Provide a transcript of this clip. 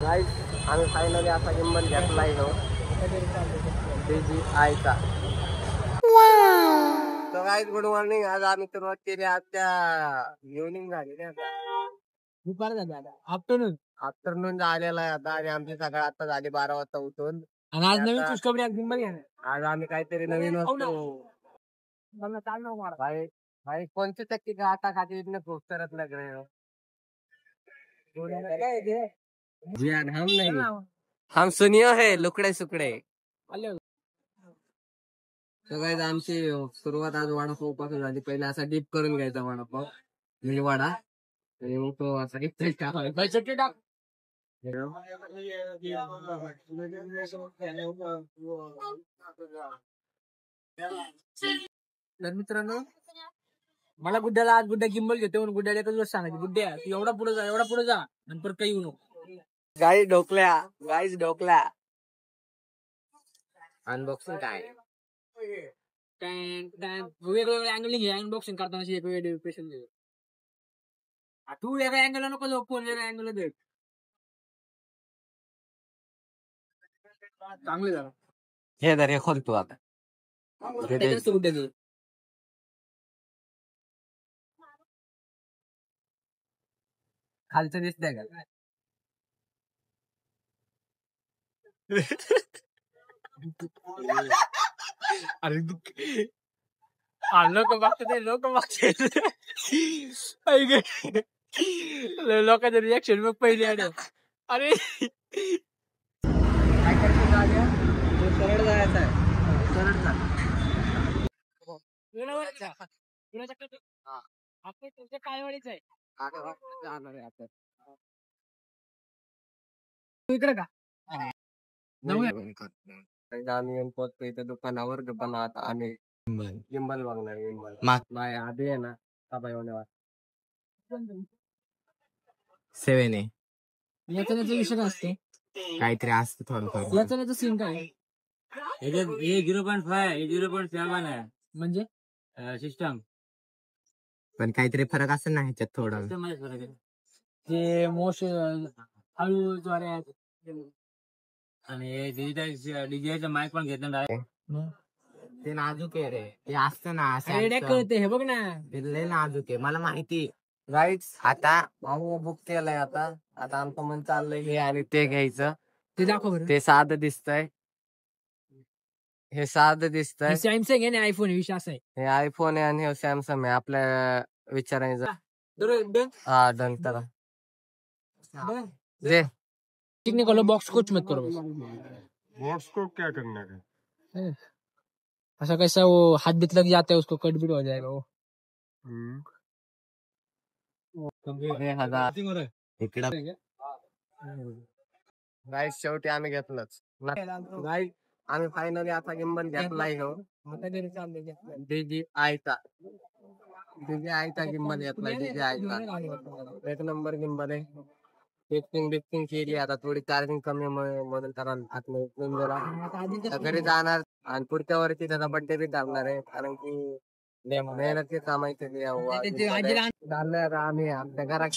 Guys आम्ही finally असा gimbal घेतलाय हो DJI चा। तो गाइस गुड मॉर्निंग। आज आम्ही सुरुवात केली आता इव्हनिंग झाली ना, आता दुपार झाली, आता आफ्टरनून झालेला आहे आता। आणि आमची सकाळ आता झाली 12 वाजता उठून। आणि आज नवीन खुशखबरी आहे गिंबल घ्या। आज आम्ही काहीतरी नवीन वस्तू भाई भाई कोणती चक्की का आटा खाती इतने खूबसूरत लग रहे हो। जी हाँ, हम नहीं, हम सुनियो है लुकड़े सुकड़े। तर गाइस आमची सुरुवात आज वडापाव पासून झाली। पहिले असा डीप करून घ्यायचा वडापाव म्हणजे वडा, आणि मग तो असा इथे टाकायचा। चटणी टाक। तर मित्रांनो, मला गुड्ड्याला आज गुड्डा गिंबल घेतो म्हणून गुड्ड्याला एकच गोष्ट सांगायची, गुड्ड्या तू एवढा पुढे जा नंतर काही येऊ नको। गाइस ढोकल्या अनबॉक्सिंग काय वेगवेगळ्या अँगल घे, अनबॉक्सिंग करताना वेगवेगळे पेशंट घे। तू वेगळ्या अँगल नको जाऊ, फोन वेगळ्या अँगल दे। चांगले झालं हे दर हे खोल तू आता। खालचं दिसतंय का? अरे लोक बघते लोकांचं रिॲक्शन मग पहिले अरे काय करतो जाऊया, सरळ जायचं आहे, सरळ जा। आपण तुमच्या काळवाडीच आहे इकडे का? आम्ही येऊन पोहोचतो इथे दुकानावर। दुकानात आम्ही गिंबल बघणार। गिंबल बाय आधी आहे ना बाबा येऊन 7 आहे। याचा विषय काय असते? काहीतरी असतं थोडं याचा सीन काय? हे 0.5 हे 0.7 आहे म्हणजे सिस्टम, पण काहीतरी फरक असेल ना ह्याच्यात थोडा। ते मोश हळू द्वारे आणि डिजिटल माईक पण घेतलं डायरेक्ट। ते नाजूक आहे रे, ते असतं ना कळते हे बघ ना, ते लय नाजूक आहे, मला माहिती। गाईड्स आता भाऊ बुक केलंय। आता आमचं मन चाललंय हे आणि ते घ्यायचं। ते दाखव बरं। ते साधं दिसतंय, हे साधं दिसतंय। सॅमसंग आहे ना आयफोन, विषय असा आहे। हे आयफोन आहे आणि हे सॅमसंग आहे। आपल्या विचारायचं हा डन करा दे। टेक्निकल बॉक्स कुछ मत करो, बॉक्स को क्या करना है? ऐसा कैसा वो हाथ बीत लग जाता है उसको कट भी हो जाएगा वो। इकडं गाईस शेवटी आम्ही घेतलंच। गाईस आम्ही फायनली असा गिंबल घेतलाय हो DJI चा गिंबल घेतलाय। DJI चा एक नंबर गिंबल आहे। टेस्टिंग केली आता, थोडी चार्जिंग कमी म्हणून घरी जाणार आणि पुढच्या वर्षी त्याचा बर्थडे बी करणार आहे, कारण की मेहनत कामायचं आम्ही आमच्या घरात